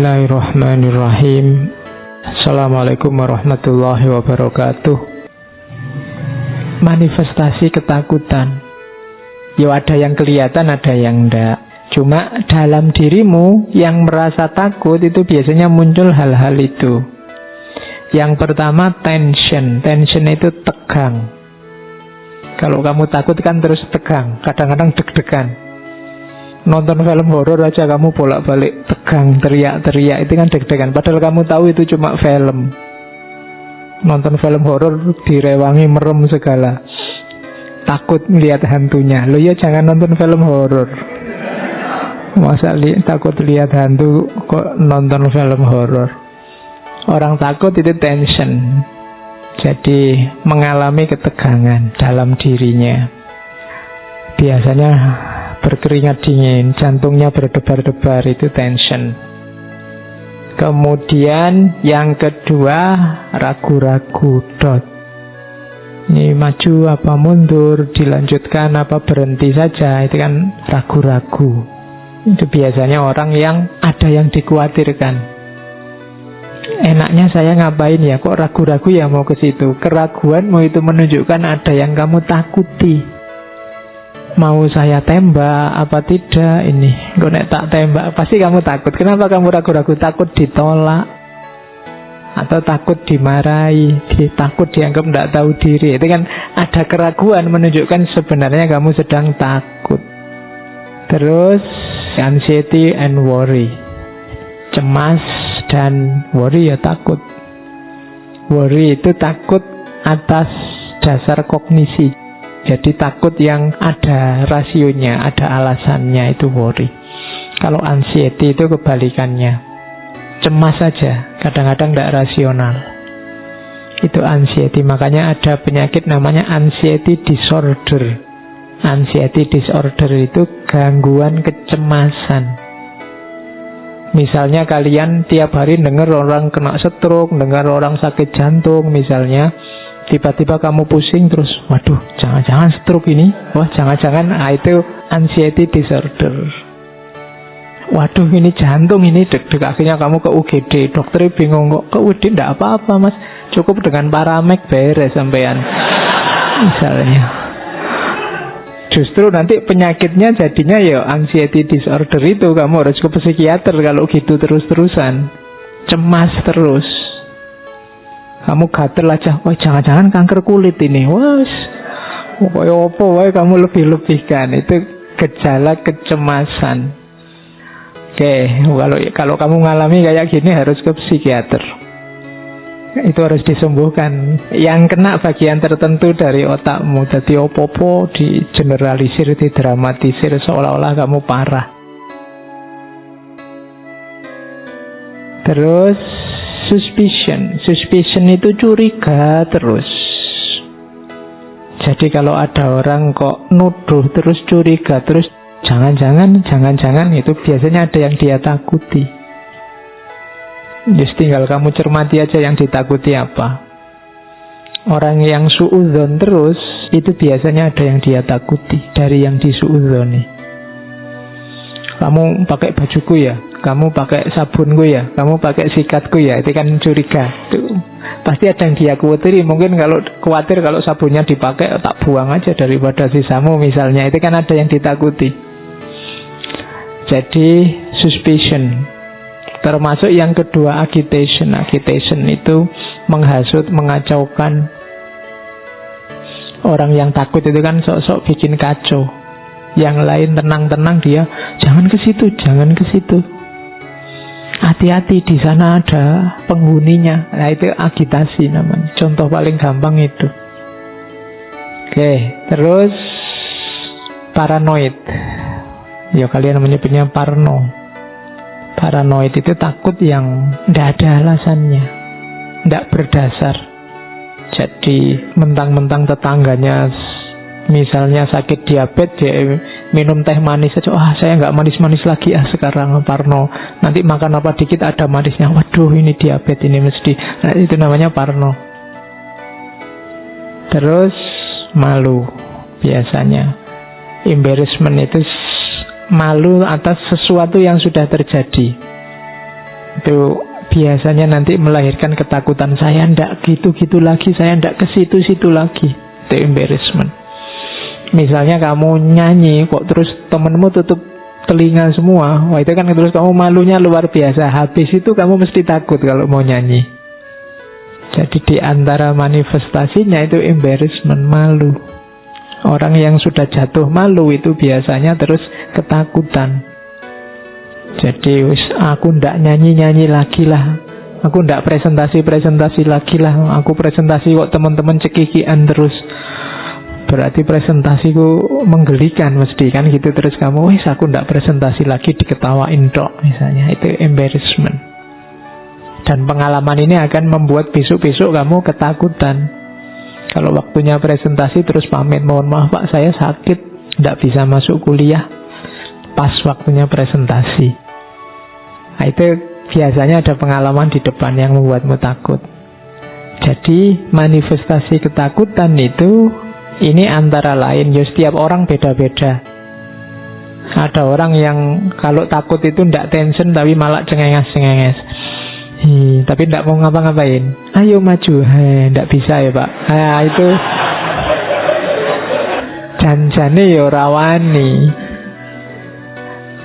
Bismillahirrahmanirrahim. Assalamualaikum warahmatullahi wabarakatuh. Manifestasi ketakutan. Ya ada yang kelihatan, ada yang enggak. Cuma dalam dirimu yang merasa takut itu biasanya muncul hal-hal itu. Yang pertama tension. Tension itu tegang. Kalau kamu takut kan terus tegang, kadang-kadang deg-degan. Nonton film horor aja kamu bolak-balik tegang, teriak-teriak, itu kan deg-degan. Padahal kamu tahu itu cuma film. Nonton film horor direwangi merem segala, takut melihat hantunya. Loh ya jangan nonton film horor. Masa takut lihat hantu kok nonton film horor. Orang takut itu tension. Jadi mengalami ketegangan dalam dirinya. Biasanya berkeringat dingin, jantungnya berdebar-debar, itu tension. Kemudian yang kedua, ragu-ragu, doubt. Ini maju apa mundur, dilanjutkan apa berhenti saja, itu kan ragu-ragu. Itu biasanya orang yang ada yang dikhawatirkan. Enaknya saya ngapain ya, kok ragu-ragu ya mau ke situ. Keraguanmu itu menunjukkan ada yang kamu takuti. Mau saya tembak apa tidak ini? Kok nek tak tembak pasti kamu takut. Kenapa kamu ragu-ragu? Takut ditolak, atau takut dimarahi, takut dianggap tidak tahu diri. Itu kan ada keraguan menunjukkan sebenarnya kamu sedang takut. Terus anxiety and worry, cemas dan worry ya takut. Worry itu takut atas dasar kognisi. Jadi takut yang ada rasionya, ada alasannya, itu worry. Kalau anxiety itu kebalikannya, cemas saja, kadang-kadang tidak rasional. Itu anxiety. Makanya ada penyakit namanya anxiety disorder. Anxiety disorder itu gangguan kecemasan. Misalnya kalian tiap hari dengar orang kena stroke, dengar orang sakit jantung misalnya, tiba-tiba kamu pusing terus, waduh, jangan-jangan stroke ini, wah jangan-jangan, itu anxiety disorder. Waduh ini jantung ini deg-deg, akhirnya kamu ke UGD, dokternya bingung, kok ke UGD tidak apa-apa mas, cukup dengan Paramek beres sampean. Misalnya, justru nanti penyakitnya jadinya ya anxiety disorder itu, kamu harus ke psikiater kalau gitu terus-terusan, cemas terus. Kamu gatel aja, wah jangan-jangan kanker kulit ini, wah, apa, kamu lebih-lebihkan, itu gejala kecemasan. Oke, kalau kamu ngalami kayak gini harus ke psikiater. Itu harus disembuhkan. Yang kena bagian tertentu dari otakmu, jadi opo-opo di generalisir, didramatisir seolah-olah kamu parah. Terus Suspicion itu curiga terus. Jadi kalau ada orang kok nuduh terus, curiga terus, jangan-jangan itu biasanya ada yang dia takuti. Just tinggal kamu cermati aja yang ditakuti apa. Orang yang suudzon terus, itu biasanya ada yang dia takuti dari yang disuudzoni. Kamu pakai bajuku ya, kamu pakai sabunku ya, kamu pakai sikatku ya, itu kan curiga. Tuh, pasti ada yang dia khawatiri. Mungkin kalau khawatir kalau sabunnya dipakai, tak buang aja daripada sisamu misalnya. Itu kan ada yang ditakuti. Jadi suspicion. Termasuk yang kedua agitation. Agitation itu menghasut, mengacaukan. Orang yang takut itu kan sok-sok bikin kacau. Yang lain tenang-tenang, dia jangan ke situ, jangan ke situ. Hati-hati di sana ada penghuninya. Nah itu agitasi namanya. Contoh paling gampang itu. Oke, terus paranoid. Ya kalian menyebutnya parno. Paranoid itu takut yang tidak ada alasannya, tidak berdasar. Jadi mentang-mentang tetangganya misalnya sakit diabetes, dia minum teh manis saja, saya nggak manis-manis lagi sekarang, parno. Nanti makan apa dikit ada manisnya, waduh ini diabetes ini mesti. Nah, itu namanya parno. Terus malu biasanya. Embarrassment itu malu atas sesuatu yang sudah terjadi. Itu biasanya nanti melahirkan ketakutan. Saya ndak gitu-gitu lagi, saya ndak ke situ-situ lagi. Itu embarrassment. Misalnya kamu nyanyi kok terus temenmu tutup telinga semua, wah itu kan terus kamu malunya luar biasa. Habis itu kamu mesti takut kalau mau nyanyi. Jadi di antara manifestasinya itu embarrassment, malu. Orang yang sudah jatuh malu itu biasanya terus ketakutan. Jadi aku ndak nyanyi-nyanyi lagi lah, aku ndak presentasi-presentasi lagi lah. Aku presentasi kok teman-teman cekikian terus, berarti presentasiku menggelikan mesti kan gitu. Terus kamu, aku ndak presentasi lagi, diketawain tok misalnya. Itu embarrassment. Dan pengalaman ini akan membuat besok-besok kamu ketakutan. Kalau waktunya presentasi terus pamit, mohon maaf Pak, saya sakit, ndak bisa masuk kuliah pas waktunya presentasi. Nah, itu biasanya ada pengalaman di depan yang membuatmu takut. Jadi manifestasi ketakutan itu, ini antara lain, ya setiap orang beda-beda. Ada orang yang kalau takut itu ndak tension tapi malah cengenges-cengenges. Tapi ndak mau ngapa-ngapain. Ayo maju, ndak bisa ya Pak. Nah itu janjane ya rawani.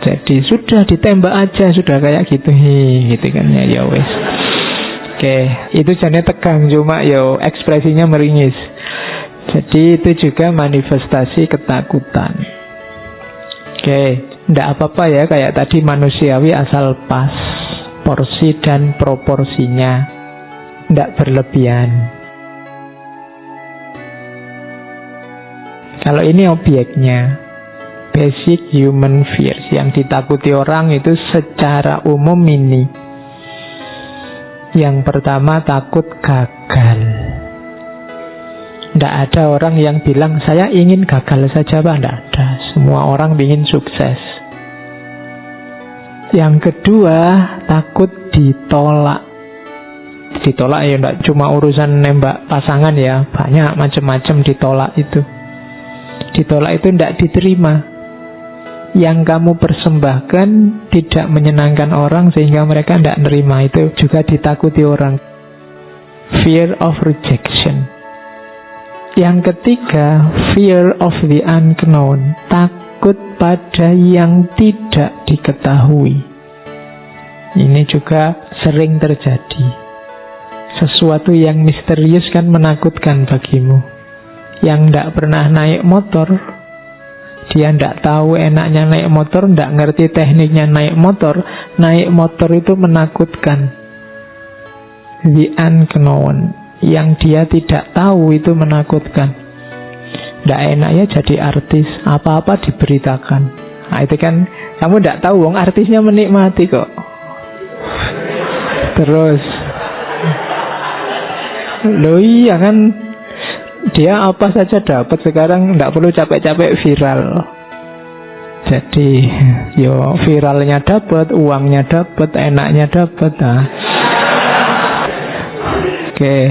Jadi sudah ditembak aja, sudah kayak gitu, gitu kan ya wes. Oke, itu jadinya tegang, cuma yo ekspresinya meringis. Jadi itu juga manifestasi ketakutan. Oke, ndak apa-apa ya, kayak tadi manusiawi asal pas porsi dan proporsinya, ndak berlebihan. Kalau ini objeknya, basic human fears, yang ditakuti orang itu secara umum ini. Yang pertama, takut gagal. Tidak ada orang yang bilang saya ingin gagal saja Pak, tidak ada. Semua orang ingin sukses. Yang kedua, takut ditolak. Ditolak ya tidak cuma urusan nembak pasangan ya, banyak macam-macam ditolak itu. Ditolak itu tidak diterima. Yang kamu persembahkan tidak menyenangkan orang sehingga mereka tidak nerima, itu juga ditakuti orang. Fear of rejection. Yang ketiga, fear of the unknown. Takut pada yang tidak diketahui. Ini juga sering terjadi. Sesuatu yang misterius kan menakutkan bagimu. Yang tidak pernah naik motor, dia tidak tahu enaknya naik motor, tidak ngerti tekniknya naik motor itu menakutkan. The unknown, yang dia tidak tahu itu menakutkan. Tidak enak ya jadi artis, apa-apa diberitakan. Nah itu kan kamu tidak tahu, wong artisnya menikmati kok. Terus loh iya kan, dia apa saja dapat sekarang, tidak perlu capek-capek viral. Jadi yo viralnya dapat, uangnya dapat, enaknya dapat. Nah. Oke,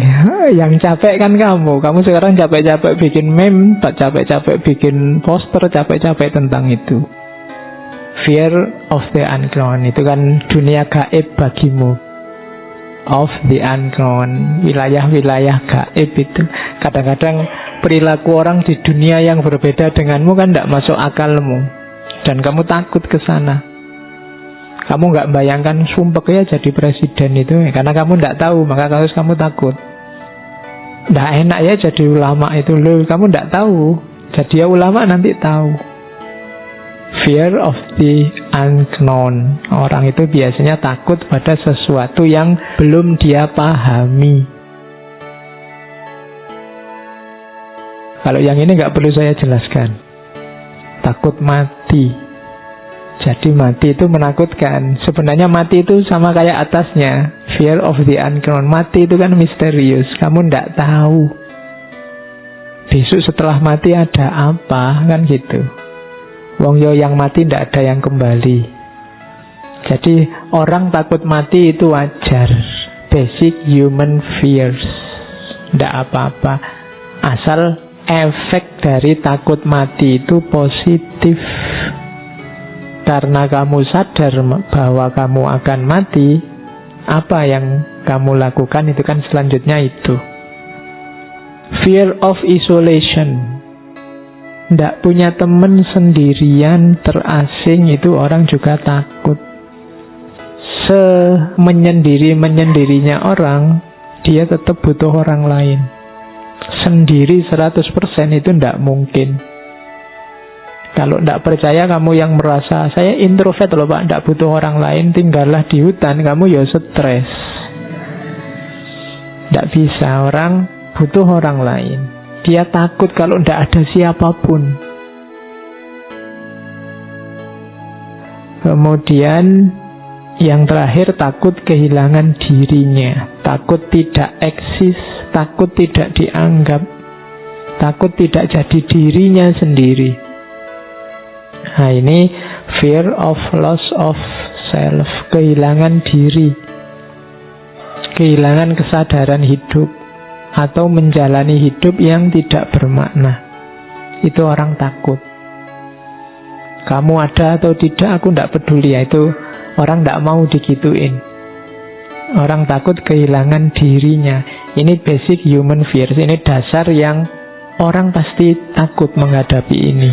yang capek kan kamu. Kamu sekarang capek-capek bikin meme, capek-capek bikin poster, capek-capek tentang itu. Fear of the unknown, itu kan dunia gaib bagimu. Of the unknown, wilayah-wilayah gaib itu. Kadang-kadang perilaku orang di dunia yang berbeda denganmu kan tidak masuk akalmu, dan kamu takut ke sana. Kamu nggak bayangkan sumpek ya jadi presiden itu, karena kamu nggak tahu, maka harus kamu takut. Nggak enak ya jadi ulama itu, loh kamu nggak tahu, jadi ya ulama nanti tahu. Fear of the unknown. Orang itu biasanya takut pada sesuatu yang belum dia pahami. Kalau yang ini nggak perlu saya jelaskan. Takut mati. Jadi mati itu menakutkan. Sebenarnya mati itu sama kayak atasnya, fear of the unknown. Mati itu kan misterius, kamu nggak tahu besok setelah mati ada apa, kan gitu. Wong yo yang mati ndak ada yang kembali. Jadi orang takut mati itu wajar. Basic human fears. Ndak apa-apa, asal efek dari takut mati itu positif. Karena kamu sadar bahwa kamu akan mati, apa yang kamu lakukan, itu kan selanjutnya itu. Fear of isolation. Tidak punya teman, sendirian, terasing, itu orang juga takut. Semenyendiri-menyendirinya orang, dia tetap butuh orang lain. Sendiri 100% itu tidak mungkin. Kalau tidak percaya, kamu yang merasa saya introvert loh Pak, tidak butuh orang lain, tinggallah di hutan, kamu ya stres. Tidak bisa, orang butuh orang lain. Dia takut kalau tidak ada siapapun. Kemudian yang terakhir, takut kehilangan dirinya, takut tidak eksis, takut tidak dianggap, takut tidak jadi dirinya sendiri. Nah ini fear of loss of self, kehilangan diri, kehilangan kesadaran hidup, atau menjalani hidup yang tidak bermakna. Itu orang takut. Kamu ada atau tidak, aku tidak peduli. Itu orang tidak mau digituin. Orang takut kehilangan dirinya. Ini basic human fears. Ini dasar yang orang pasti takut menghadapi ini,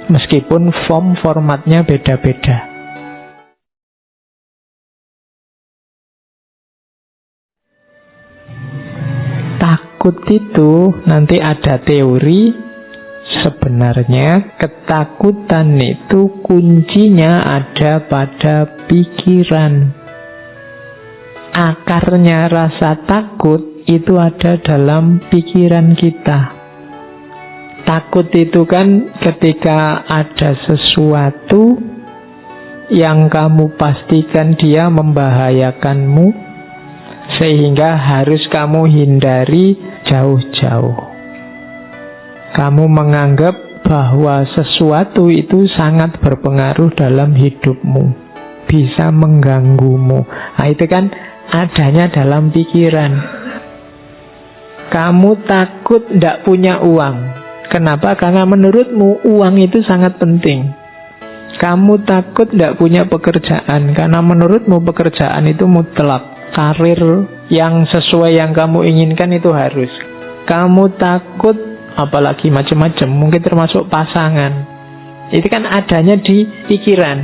meskipun formatnya beda-beda. Takut itu nanti ada teori. Sebenarnya ketakutan itu kuncinya ada pada pikiran. Akarnya rasa takut itu ada dalam pikiran kita. Takut itu kan ketika ada sesuatu yang kamu pastikan dia membahayakanmu, sehingga harus kamu hindari jauh-jauh. Kamu menganggap bahwa sesuatu itu sangat berpengaruh dalam hidupmu, bisa mengganggumu. Nah itu kan adanya dalam pikiran. Kamu takut tidak punya uang. Kenapa? Karena menurutmu uang itu sangat penting. Kamu takut tidak punya pekerjaan, karena menurutmu pekerjaan itu mutlak. Karir yang sesuai yang kamu inginkan itu harus. Kamu takut, apalagi macam-macam, mungkin termasuk pasangan. Itu kan adanya di pikiran.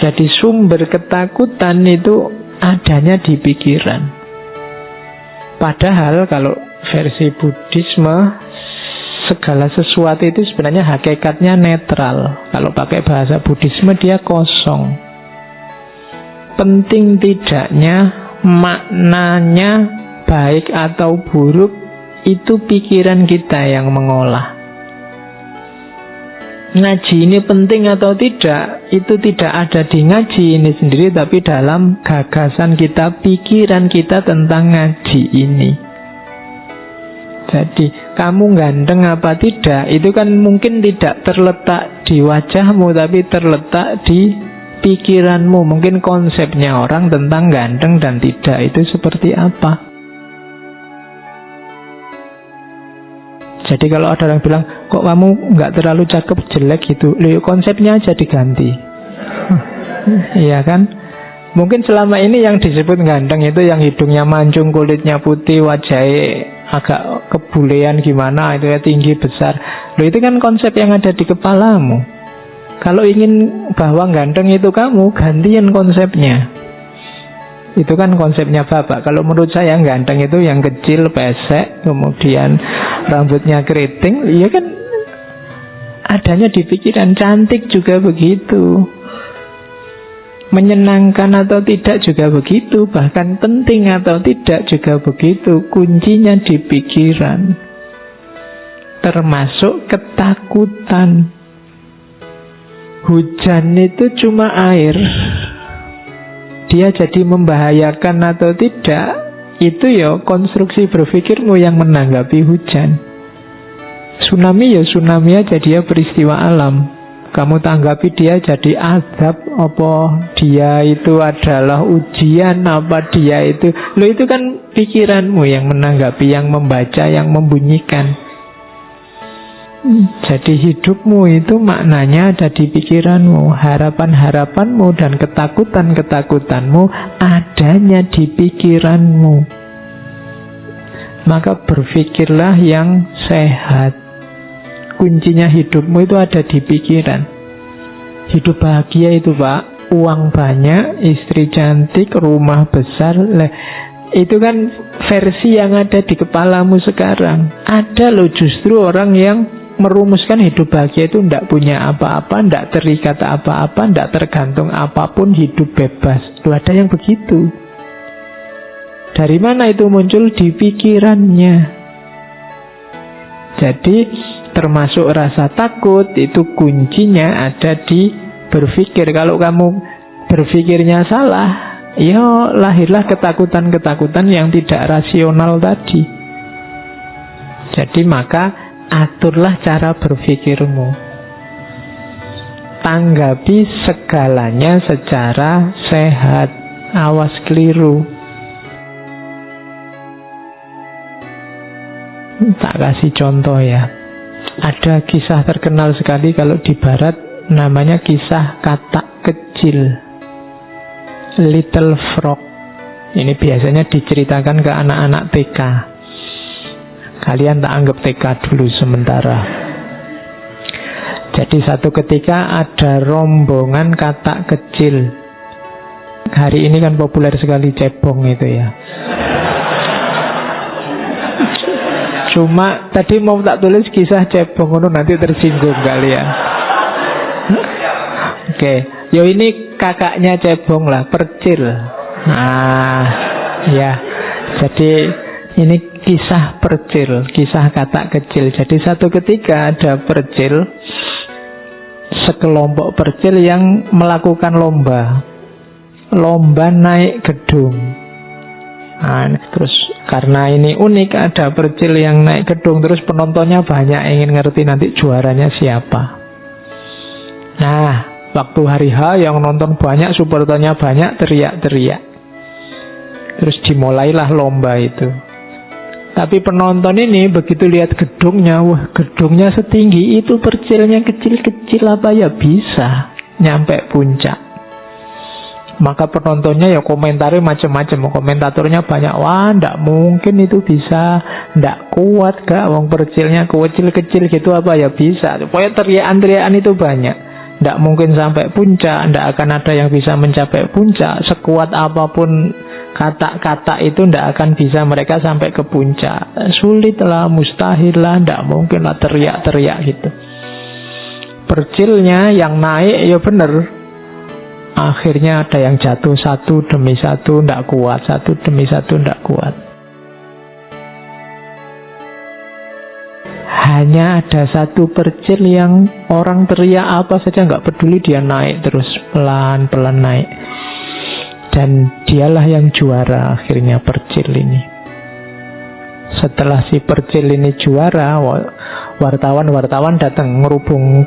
Jadi sumber ketakutan itu adanya di pikiran. Padahal kalau versi Buddhisme, segala sesuatu itu sebenarnya hakikatnya netral. Kalau pakai bahasa Buddhisme, dia kosong. Penting tidaknya, maknanya baik atau buruk, itu pikiran kita yang mengolah. Ngaji ini penting atau tidak, itu tidak ada di ngaji ini sendiri, tapi dalam gagasan kita, pikiran kita tentang ngaji ini. Jadi kamu ganteng apa tidak, itu kan mungkin tidak terletak di wajahmu, tapi terletak di pikiranmu. Mungkin konsepnya orang tentang ganteng dan tidak itu seperti apa. Jadi kalau ada orang bilang, kok kamu nggak terlalu cakep, jelek gitu, konsepnya aja diganti. Iya kan? Mungkin selama ini yang disebut ganteng itu yang hidungnya mancung, kulitnya putih, wajahnya agak kebulean gimana, itu ya tinggi besar. Itu kan konsep yang ada di kepalamu. Kalau ingin bahwa ganteng itu kamu, gantian konsepnya. Itu kan konsepnya Bapak. Kalau menurut saya ganteng itu yang kecil, pesek, kemudian rambutnya keriting, iya kan adanya di pikiran. Cantik juga begitu, menyenangkan atau tidak juga begitu, bahkan penting atau tidak juga begitu. Kuncinya di pikiran, termasuk ketakutan. Hujan itu cuma air, dia jadi membahayakan atau tidak, itu ya konstruksi berpikirmu yang menanggapi hujan. Tsunami ya tsunami aja, dia peristiwa alam. Kamu tanggapi dia jadi azab, apa dia itu adalah ujian, apa dia itu, itu kan pikiranmu yang menanggapi, yang membaca, yang membunyikan. Jadi hidupmu itu maknanya ada di pikiranmu. Harapan-harapanmu dan ketakutan-ketakutanmu adanya di pikiranmu. Maka berpikirlah yang sehat. Kuncinya hidupmu itu ada di pikiran. Hidup bahagia itu, Pak, uang banyak, istri cantik, rumah besar. Itu kan versi yang ada di kepalamu sekarang. Ada loh justru orang yang merumuskan hidup bahagia itu tidak punya apa-apa, tidak terikat apa-apa, tidak tergantung apapun, hidup bebas. Loh, ada yang begitu. Dari mana itu muncul? Di pikirannya. Jadi termasuk rasa takut itu kuncinya ada di berpikir. Kalau kamu berpikirnya salah, ya lahirlah ketakutan-ketakutan yang tidak rasional tadi. Jadi maka aturlah cara berpikirmu. Tanggapi segalanya secara sehat. Awas keliru. Tak kasih contoh ya. Ada kisah terkenal sekali kalau di barat, namanya kisah katak kecil, Little Frog. Ini biasanya diceritakan ke anak-anak TK. Kalian tak anggap TK dulu sementara. Jadi satu ketika ada rombongan katak kecil. Hari ini kan populer sekali cebong itu ya. Cuma tadi mau tak tulis kisah cebong itu nanti tersinggung kalian. Oke, yo ini kakaknya cebong lah, Percil. Nah, ya. Jadi ini kisah Percil, kisah katak kecil. Jadi satu ketika ada Percil, sekelompok Percil yang melakukan lomba naik gedung. Nah, terus karena ini unik, ada Percil yang naik gedung, terus penontonnya banyak, ingin ngerti nanti juaranya siapa. Nah, waktu hari H yang nonton banyak, supporternya banyak, teriak-teriak. Terus dimulailah lomba itu. Tapi penonton ini begitu lihat gedungnya, wah gedungnya setinggi itu, Percilnya kecil-kecil, apa ya bisa nyampe puncak. Maka penontonnya ya komentarnya macam-macam. Komentatornya banyak. Wah, ndak mungkin itu bisa, ndak kuat gak, wong Percilnya kecil-kecil gitu, apa ya bisa. Pokoknya teriakan-teriakan itu banyak. Ndak mungkin sampai puncak, ndak akan ada yang bisa mencapai puncak. Sekuat apapun kata-kata itu, ndak akan bisa mereka sampai ke puncak. Sulit lah, mustahil lah, ndak mungkin lah, teriak-teriak gitu. Percilnya yang naik ya bener. Akhirnya ada yang jatuh satu demi satu, ndak kuat. Satu demi satu, ndak kuat. Hanya ada satu Percil yang orang teriak apa saja nggak peduli, dia naik terus, pelan-pelan naik. Dan dialah yang juara akhirnya, Percil ini. Setelah si Percil ini juara, wartawan datang ngerubung.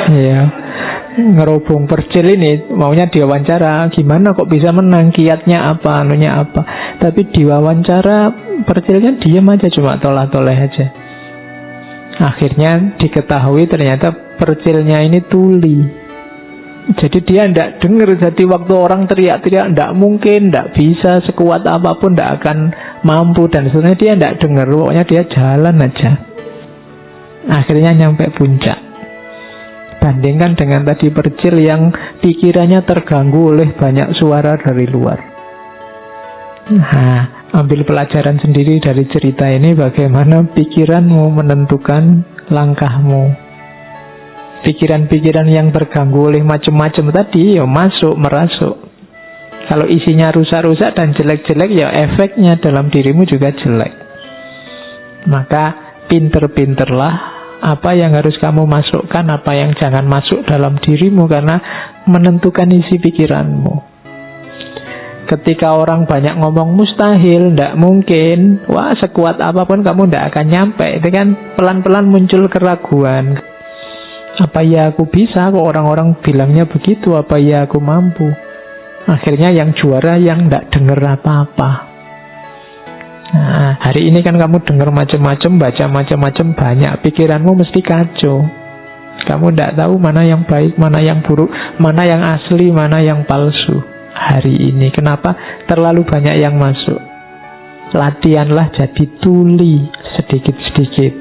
Ya, ngerubung Percil ini, maunya diwawancara, gimana kok bisa menang, kiatnya apa, anunya apa. Tapi diwawancara Percilnya diam aja, cuma tolah-toleh aja. Akhirnya diketahui ternyata Percilnya ini tuli. Jadi dia tidak dengar. Jadi waktu orang teriak-teriak, tidak mungkin, tidak bisa, sekuat apapun tidak akan mampu, dan sebenarnya dia tidak dengar. Pokoknya dia jalan aja. Akhirnya nyampe puncak. Bandingkan dengan tadi Percil yang pikirannya terganggu oleh banyak suara dari luar. Nah, ambil pelajaran sendiri dari cerita ini, bagaimana pikiranmu menentukan langkahmu. Pikiran-pikiran yang terganggu oleh macam-macam tadi ya merasuk. Kalau isinya rusak-rusak dan jelek-jelek, ya efeknya dalam dirimu juga jelek. Maka pinter-pinterlah apa yang harus kamu masukkan, apa yang jangan masuk dalam dirimu, karena menentukan isi pikiranmu. Ketika orang banyak ngomong mustahil, ndak mungkin, wah sekuat apapun kamu ndak akan nyampe. Itu kan pelan-pelan muncul keraguan. Apa ya aku bisa, kok orang-orang bilangnya begitu, apa ya aku mampu. Akhirnya yang juara yang ndak dengar apa-apa. Nah, hari ini kan kamu dengar macam-macam, baca macam-macam, banyak, pikiranmu mesti kacau. Kamu tidak tahu mana yang baik, mana yang buruk, mana yang asli, mana yang palsu. Hari ini kenapa terlalu banyak yang masuk? Latihanlah jadi tuli sedikit-sedikit.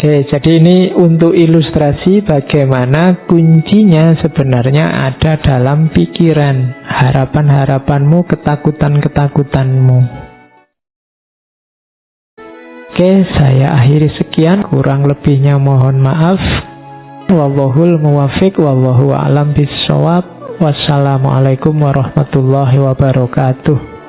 Oke, jadi ini untuk ilustrasi bagaimana kuncinya sebenarnya ada dalam pikiran, harapan-harapanmu, ketakutan-ketakutanmu. Oke, saya akhiri sekian, kurang lebihnya mohon maaf. Wallahul muwaffiq, wallahu a'lam bishawab. Wassalamualaikum warahmatullahi wabarakatuh.